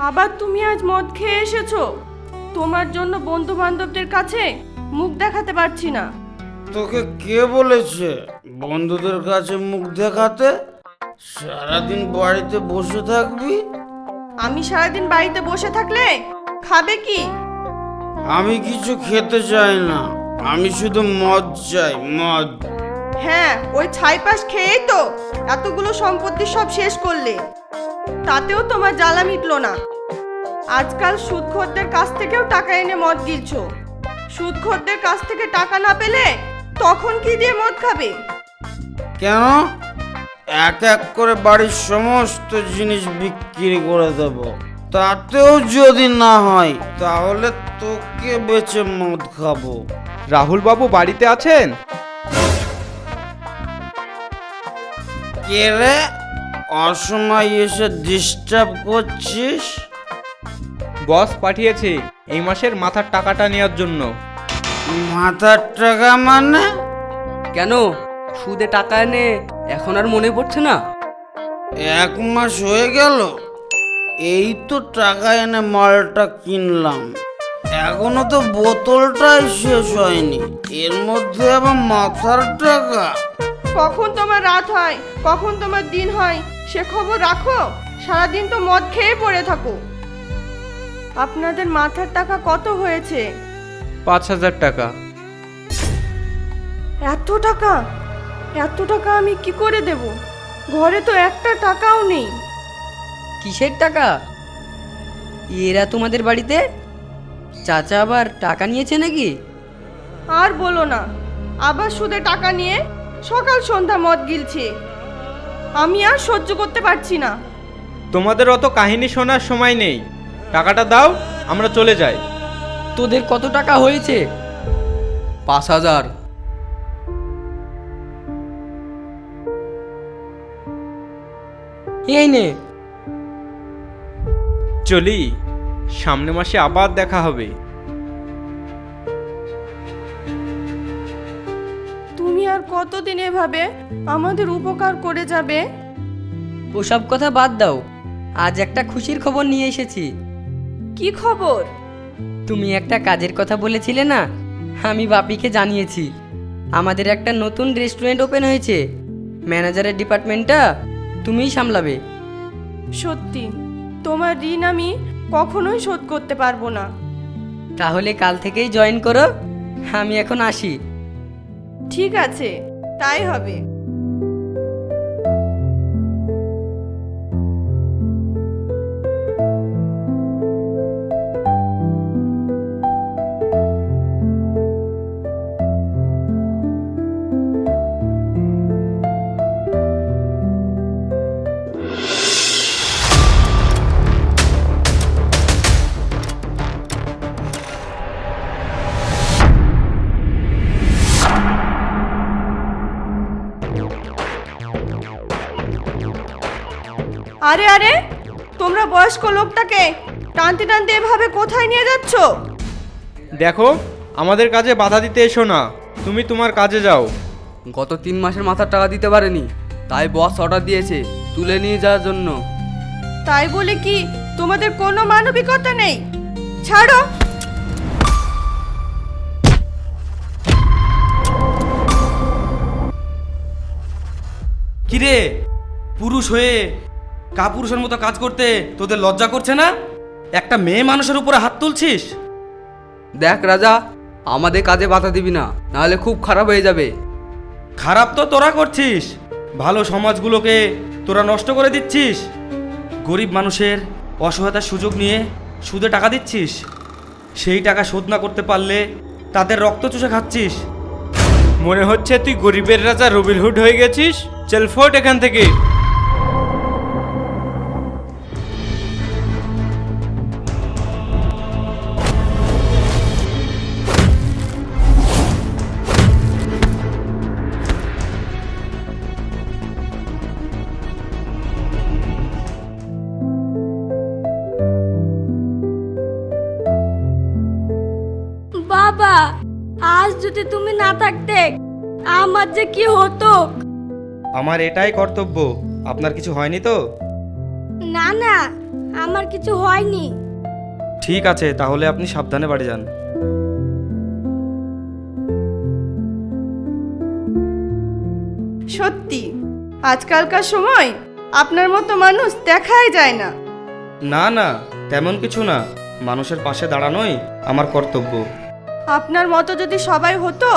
আবার তুমি আজ মদ খেয়ে এসেছো? তোমার জন্য বন্ধু বান্ধবদের কাছে মুখ দেখাতে পারছি না। তোকে কে বলেছে বন্ধুদের কাছে মুখ দেখাতে? সারাদিন বাড়িতে বসে থাকবি? আমি সারাদিন বাড়িতে বসে থাকলে খাবে কি? আমি কিছু খেতে চাই না, আমি শুধু মদ চাই, মদ। হ্যাঁ, ওই ছাইপাশ খেয়েই তো এতগুলো সম্পত্তি সব শেষ করলে। তাতেও তোমার জ্বালা মিটলো না। আজকাল সুদখোরদের কাছ থেকেও টাকা এনে মদ গিলছো। সুদখোরদের কাছ থেকে টাকা না পেলে তখন কি দিয়ে মদ খাবে? কেন? এক এক করে বাড়ির সমস্ত জিনিস বিক্রি করে দেব, তাতেও যদি না হয় তাহলে তোকে বেচে মদ খাবো। রাহুল বাবু বাড়িতে আছেন? কে রে, অসময় এসে ডিস্টার্ব করছিস? বস পাঠিয়েছে এই মাসের মাথার টাকাটা নেওয়ার জন্য। মাথার টাকা মানে? কেন, সুদে টাকা এনে এখন আর মনে পড়ছে না? 1 মাস হয়ে গেল, এই তো টাকা এনে মালটা কিনলাম, এখনো তো বোতলটাই শেষ হয়নি, এর মধ্যে আবার মাথার টাকা? কখন তোমার রাত হয়, কখন তোমার দিন হয় সে খবর রাখো? সারাদিন তো মদ খেয়ে পড়ে থাকো। আপনাদের মাথার টাকা কত হয়েছে? 5,000 টাকা। এত টাকা? এত টাকা আমি কি করে দেব? ঘরে তো একটা টাকাও নেই। কিসের টাকা? এরা তোমাদের বাড়িতে? চাচা আবার টাকা নিয়েছে নাকি? আর বলো না, আবার সুদে টাকা নিয়ে সকাল সন্ধ্যা মদ গিলছে। আমি আর সহ্য করতে পারছি না। তোমাদের অত কাহিনী শোনার সময় নেই, টাকাটা দাও, আমরা চলে যাই। তোদের কত টাকা হয়েছে? 5,000। এই নে। চলি, সামনে মাসে আবার দেখা হবে। তুমি আর কতদিন এভাবে আমাদের উপকার করে যাবে? ওসব কথা বাদ দাও, আজ একটা খুশির খবর নিয়ে এসেছি। কি খবর? তুমি একটা কাজের কথা বলেছিলে না, আমি বাপিকে জানিয়েছি। আমাদের একটা নতুন রেস্টুরেন্ট ওপেন হয়েছে, ম্যানেজারের ডিপার্টমেন্টটা তুমিই সামলাবে। সত্যি? তোমার ঋণ আমি কখনোই শোধ করতে পারবো না। তাহলে কাল থেকেই জয়েন করো, আমি এখন আসি। ঠিক আছে, তাই হবে। আরে আরে, তোমরা বয়স্ক লোকটাকে টানতে টানতে এভাবে কোথায় নিয়ে যাচ্ছ? দেখো, আমাদের কাজে বাধা দিতে এসো না, তুমি তোমার কাজে যাও। গত 3 মাসের মাথার টাকা দিতে পারেনি, তাই বস অর্ডার দিয়েছে তুলে নিয়ে যাওয়ার জন্য। তাই বলে কি তোমাদের কোনো মানবিকতা নেই? ছাড়ো। কিরে, পুরুষ হয়ে কাপুরুষের মতো কাজ করতে তোদের লজ্জা করছে না? একটা মেয়ে মানুষের উপরে হাত তুলছিস? দেখ রাজা, আমাদের কাজে বাধা দিবি না, নাহলে খুব খারাপ হয়ে যাবে। খারাপ তো তোরা করছিস, ভালো সমাজগুলোকে তোরা নষ্ট করে দিচ্ছিস। গরিব মানুষের অসহায়তার সুযোগ নিয়ে সুদে টাকা দিচ্ছিস, সেই টাকা শোধ না করতে পারলে তাদের রক্ত চুষে খাচ্ছিস। মনে হচ্ছে তুই গরিবের রাজা রবিনহুড হয়ে গেছিস। চল ফোট এখান থেকে। বাবা, আজ যদি তুমি না থাকতে আমার যে কি হতো। আমার এটাই কর্তব্য। আপনার কিছু হয়নি তো? না না, আমার কিছু হয়নি। ঠিক আছে, তাহলে আপনি সাবধানে বাড়ি যান। সত্যি আজকালকার সময় আপনার মতো মানুষ দেখাই যায় না। না না, তেমন কিছু না, মানুষের পাশে দাঁড়ানোই আমার কর্তব্য। আপনার মতো যদি সবাই হতো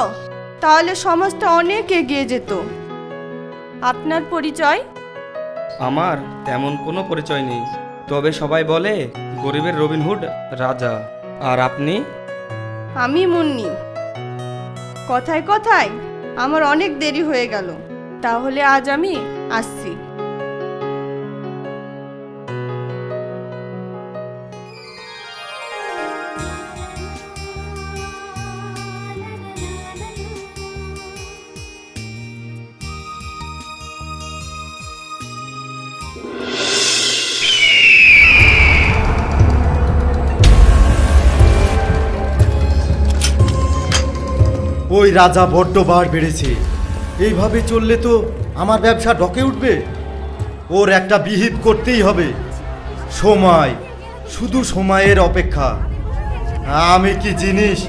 তাহলে সমাজটা অনেক এগিয়ে যেত। আপনার পরিচয়? আমার তেমন কোনো পরিচয় নেই, তবে সবাই বলে গরিবের রবিনহুড রাজা। আর আপনি? আমি মুন্নি। কথায় কথায় আমার অনেক দেরি হয়ে গেল, তাহলে আজ আমি আসছি। ওই রাজা বড্ড বার বেড়েছে। এইভাবে চললে তো আমার ব্যবসা ডকে উঠবে। ওর একটা বিহিত করতেই হবে। সময়, শুধু সময়ের অপেক্ষা। আমি কি জিনিস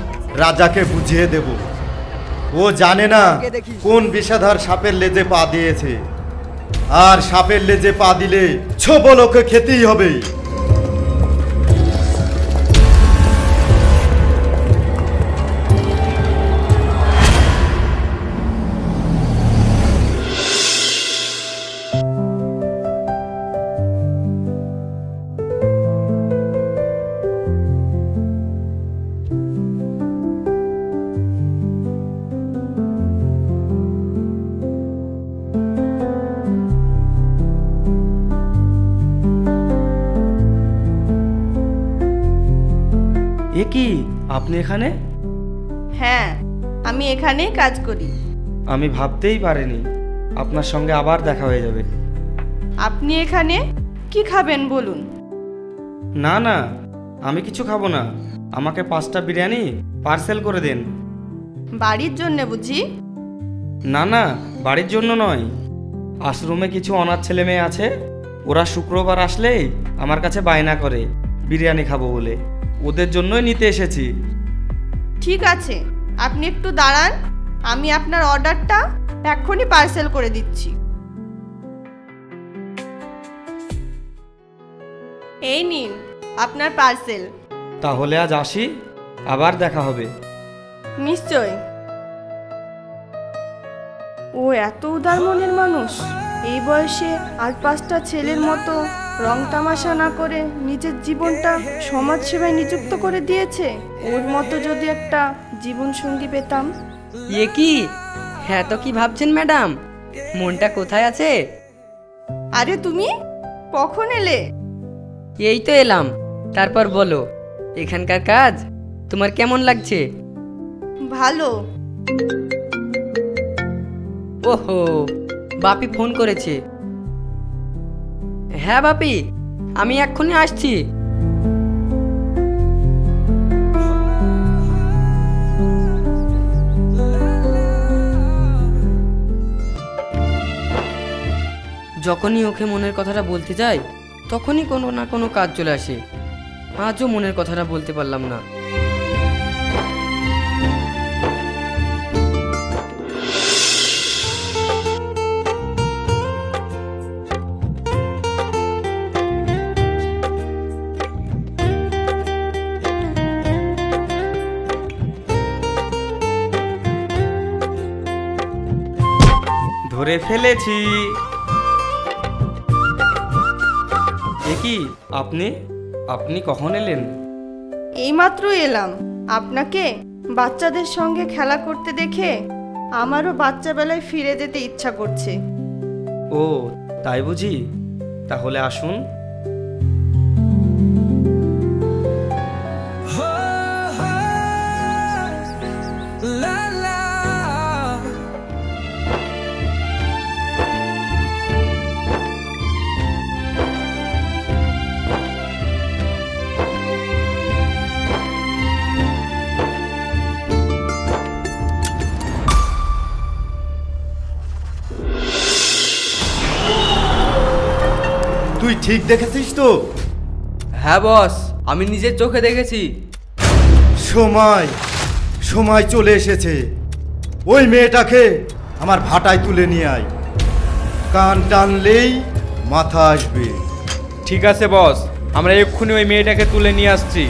রাজাকে বুঝিয়ে দেব। ও জানে না কোন বিষাধার সাপের লেজে পা দিয়েছে, আর সাপের লেজে পা দিলে ছোবলকে খেতেই হবে। এ কি, আপনি এখানে? হ্যাঁ, আমি এখানেই কাজ করি। আমি ভাবতেই পারিনি আপনার সঙ্গে আবার দেখা হয়ে যাবে। আপনি এখানে কি খাবেন বলুন? না না, আমি কিছু খাবো না, আমাকে 5টা বিরিয়ানি পার্সেল করে দিন। বাড়ির জন্যে বুঝি? না না, বাড়ির জন্য নয়, আশ্রমে কিছু অনাথ ছেলে মেয়ে আছে, ওরা শুক্রবার আসলেই আমার কাছে বায়না করে বিরিয়ানি খাবো বলে। ওদের জন্যই নিতে এসেছি। ঠিক আছে, আপনি একটু দাঁড়ান, আমি আপনার অর্ডারটা এক্ষুনি পার্সেল করে দিচ্ছি। এই নিন আপনার পার্সেল। তাহলে আজ আসি, আবার দেখা হবে। নিশ্চয়। ও এত উদার মনের মানুষ, এই বয়সে আর 5টা ছেলের মতো রং তামাশা না করে নিজের জীবনটা সমাজ সেবায় নিযুক্ত করে দিয়েছে। ওর মতো যদি একটা জীবন সঙ্গী পেতাম। এ কি, হ্যাঁ তো কি ভাবছেন ম্যাডাম? মনটা কোথায় আছে? আরে তুমি কখন এলে? এই তো এলাম। তারপর বলো, এখানকার কাজ তোমার কেমন লাগছে? ভালো। ওহো, বাপি ফোন করেছে। হ্যাঁ বাপি, আমি এক্ষুনি আসছি। যখনই ওকে মনের কথাটা বলতে যাই, তখনই কোনো না কোনো কাজ চলে আসে। আজও মনের কথাটা বলতে পারলাম না। ধরে ফেলেছি। এ কি, আপনি আপনি কখন এলেন? এইমাত্র এলাম। আপনাকে বাচ্চাদের সঙ্গে খেলা করতে দেখে আমারও বাচ্চা বেলায় ফিরে যেতে ইচ্ছা করছে। ও তাই বুঝি, তাহলে আসুন। তুই ঠিক দেখেছিস তো? হ্যাঁ বস, আমি নিজের চোখে দেখেছি। সময় সময় চলে এসেছে। ওই মেয়েটাকে আমার ভাটায় তুলে নিয়ে আয়। কান টানলেই মাথা আসবে। ঠিক আছে বস, আমরা এক্ষুনি ওই মেয়েটাকে তুলে নিয়ে আসছি।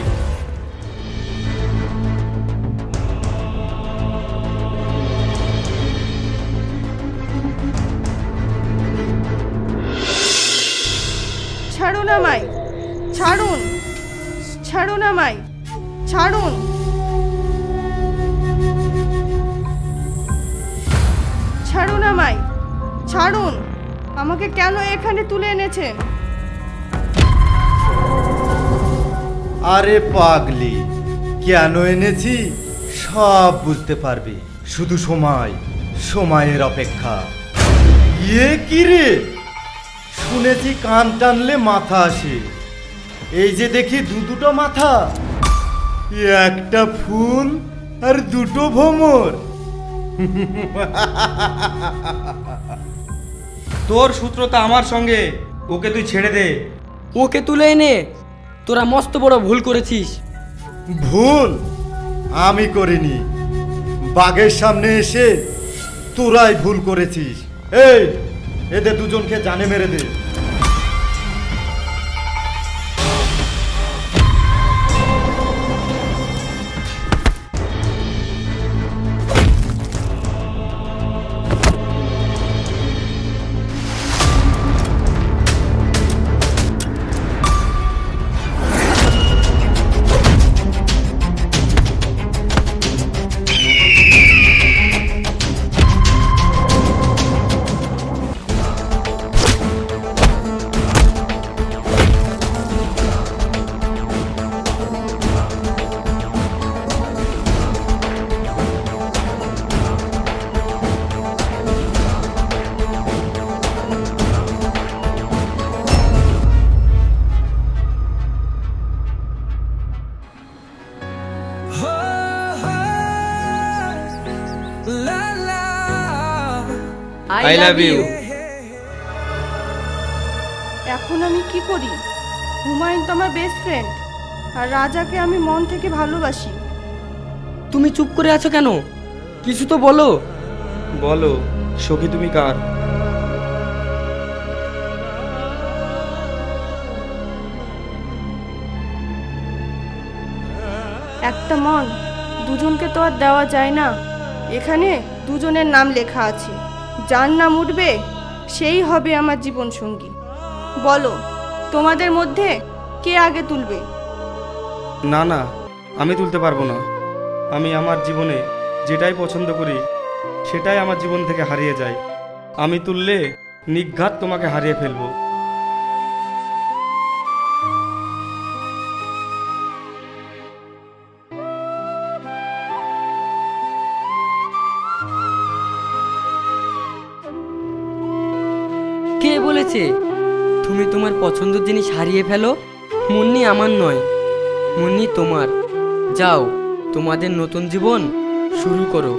ছাড়ুন আমায়, ছাড়ুন, ছাড়ুন আমায়, ছাড়ুন। ছাড়ুন আমায়, ছাড়ুন। আমাকে কেন এখানে তুলে এনেছেন? আরে পাগলি, কেন এনেছি সব বুঝতে পারবি। শুধু সময়ের অপেক্ষা। ইয়ে কি রে, শুনেছি কান টানলে মাথা আসে। এই যে দেখি দুটো মাথা, একটা ফুল আর দুটো ভ্রমর। তোর সূত্রতা আমার সঙ্গে, ওকে তুই ছেড়ে দে। ওকে তুলে এনে তোরা মস্ত বড় ভুল করেছিস। ভুল আমি করিনি, বাঘের সামনে এসে তোরাই ভুল করেছিস। এই, এদের দুজনকে জানে মেরে দে। I love you. এখন আমি কি করি? হুমায়ুন তো আমার বেস্ট ফ্রেন্ড, আর রাজাকে আমি মন থেকে ভালোবাসি। তুমি চুপ করে আছো কেন? কিছু তো বলো। বলো সখী, তুমি কার? একটা মন দুজনকে তো আর দেওয়া যায় না। এখানে দুজনের নাম লেখা আছে, যার নাম উঠবে সেই হবে আমার জীবন সঙ্গী। বলো, তোমাদের মধ্যে কে আগে তুলবে? না না, আমি তুলতে পারবো না। আমি আমার জীবনে যেটাই পছন্দ করি সেটাই আমার জীবন থেকে হারিয়ে যায়। আমি তুললে নির্ঘাত তোমাকে হারিয়ে ফেলবো। কে বলেছে তুমি তোমার পছন্দের জিনিস হারিয়ে ফেলো? মুন্নি আমার নয়, মুন্নি তোমার। যাও, তোমাদের নতুন জীবন শুরু করো।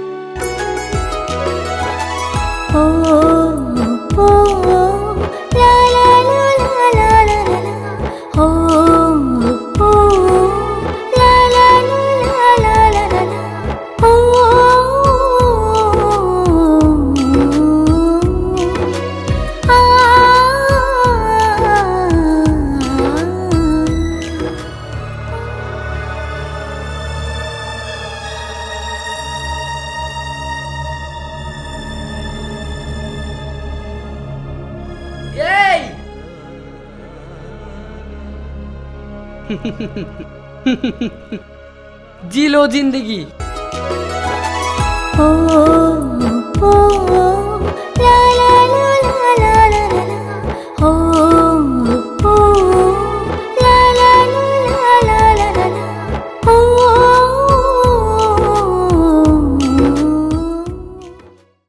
जी लो जिंदगी।